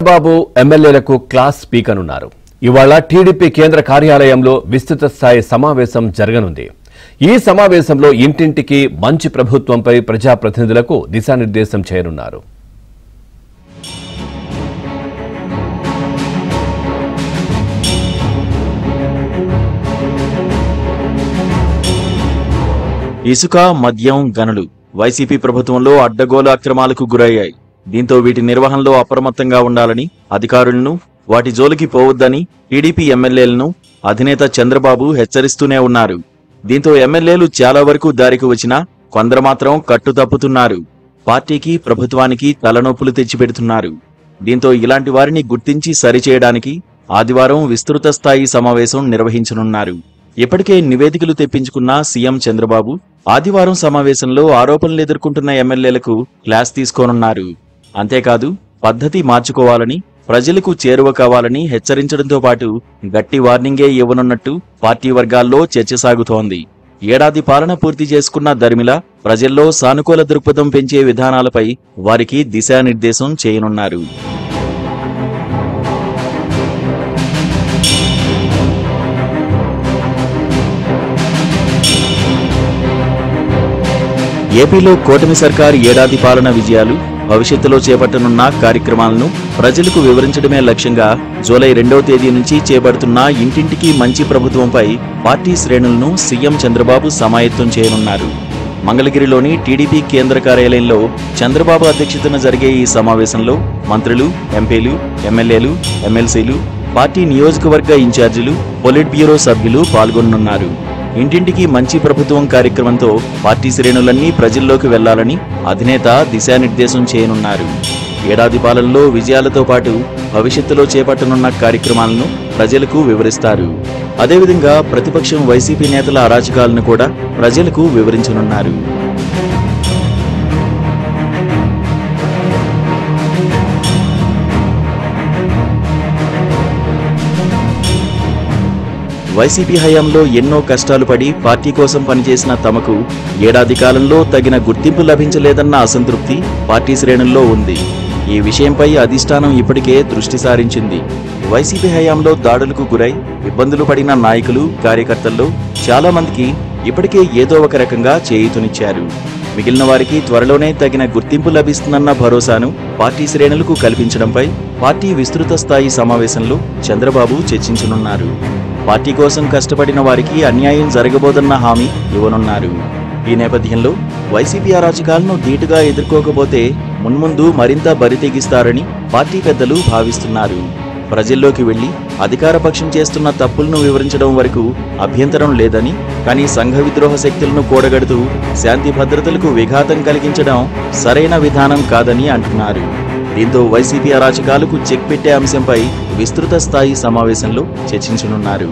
బాబు ఎమ్మెల్యేలకు క్లాస్ స్పీకనున్నారు. ఇవాళ టీడీపీ కేంద్ర కార్యాలయంలో విస్తృత స్థాయి సమావేశం జరగనుంది. ఈ సమావేశంలో ఇంటింటికి మంచి ప్రభుత్వంపై ప్రజాప్రతినిధులకు దిశానిర్దేశం చేయనున్నారు. ఇసుక, మద్యం, గనులు వైసీపీ ప్రభుత్వంలో అడ్డగోలు అక్రమాలకు గురయ్యాయి. దీంతో వీటి నిర్వహణలో అప్రమత్తంగా ఉండాలని అధికారులను, వాటి జోలికి పోవద్దని టీడీపీ ఎమ్మెల్యేలను అధినేత చంద్రబాబు హెచ్చరిస్తూనే ఉన్నారు. దీంతో ఎమ్మెల్యేలు చాలా వరకు దారికి వచ్చినా కొందరు మాత్రం కట్టు తప్పుతున్నారు. పార్టీకి, ప్రభుత్వానికి తలనొప్పులు తెచ్చిపెడుతున్నారు. దీంతో ఇలాంటి వారిని గుర్తించి సరిచేయడానికి ఆదివారం విస్తృత స్థాయి సమావేశం నిర్వహించనున్నారు. ఇప్పటికే నివేదికలు తెప్పించుకున్న సీఎం చంద్రబాబు ఆదివారం సమావేశంలో ఆరోపణలు ఎదుర్కొంటున్న ఎమ్మెల్యేలకు క్లాస్ తీసుకోనున్నారు. అంతేకాదు, పద్ధతి మార్చుకోవాలని, ప్రజలకు చేరువ కావాలని హెచ్చరించడంతో పాటు గట్టి వార్నింగే ఇవ్వనున్నట్టు పార్టీ వర్గాల్లో చర్చ సాగుతోంది. ఏడాది పాలన పూర్తి చేసుకున్న దరిమిల ప్రజల్లో సానుకూల దృక్పథం పెంచే విధానాలపై వారికి దిశానిర్దేశం చేయనున్నారు. ఏపీలో కూటమి సర్కారు ఏడాది పాలన విజయాలు, భవిష్యత్తులో చేపట్టనున్న కార్యక్రమాలను ప్రజలకు వివరించడమే లక్ష్యంగా జూలై 2వ తేదీ నుంచి చేపడుతున్న ఇంటింటికి మంచి ప్రభుత్వంపై పార్టీ శ్రేణులను సీఎం చంద్రబాబు సమాయత్తం చేయనున్నారు. మంగళగిరిలోని టీడీపీ కేంద్ర కార్యాలయంలో చంద్రబాబు అధ్యక్షతన జరిగే ఈ సమావేశంలో మంత్రులు, ఎంపీలు, ఎమ్మెల్యేలు, ఎమ్మెల్సీలు, పార్టీ నియోజకవర్గ ఇన్ఛార్జీలు, పొలిట్ బ్యూరో సభ్యులు పాల్గొనున్నారు. ఇంటింటికి మంచి ప్రభుత్వం కార్యక్రమంతో పార్టీ శ్రేణులన్నీ ప్రజల్లోకి వెళ్లాలని అధినేత దిశానిర్దేశం చేయనున్నారు. ఏడాది పాలనలో విజయాలతో పాటు భవిష్యత్తులో చేపట్టనున్న కార్యక్రమాలను ప్రజలకు వివరిస్తారు. అదేవిధంగా ప్రతిపక్షం వైసీపీ నేతల అరాచకాలను కూడా ప్రజలకు వివరించనున్నారు. వైసీపీ హయాంలో ఎన్నో కష్టాలు పడి పార్టీ కోసం పనిచేసిన తమకు ఏడాది కాలంలో తగిన గుర్తింపు లభించలేదన్న అసంతృప్తి పార్టీ శ్రేణుల్లో ఉంది. ఈ విషయంపై అధిష్టానం ఇప్పటికే దృష్టి సారించింది. వైసీపీ హయాంలో దాడులకు గురై ఇబ్బందులు పడిన నాయకులు, కార్యకర్తల్లో చాలా మందికి ఇప్పటికే ఏదో ఒక రకంగా చేయూతనిచ్చారు. మిగిలిన వారికి త్వరలోనే తగిన గుర్తింపు లభిస్తుందన్న భరోసాను పార్టీ శ్రేణులకు కల్పించడంపై పార్టీ విస్తృత స్థాయి సమావేశంలో చంద్రబాబు చర్చించనున్నారు. పార్టీ కోసం కష్టపడిన వారికి అన్యాయం జరగబోదన్న హామీ ఇవ్వనున్నారు. ఈ నేపథ్యంలో వైసీపీ అరాచకాలను ధీటుగా ఎదుర్కోకపోతే మున్ముందు మరింత బరితెగిస్తారని పార్టీ పెద్దలు భావిస్తున్నారు. ప్రజల్లోకి వెళ్లి అధికార పక్షం చేస్తున్న తప్పులను వివరించడం వరకు అభ్యంతరం లేదని, కానీ సంఘ విద్రోహ శక్తులను కూడగడుతూ శాంతి భద్రతలకు విఘాతం కలిగించడం సరైన విధానం కాదని అంటున్నారు. దీంతో వైసీపీ అరాచకాలకు చెక్ పెట్టే అంశంపై విస్తృత స్థాయి సమావేశంలో చర్చించనున్నారు.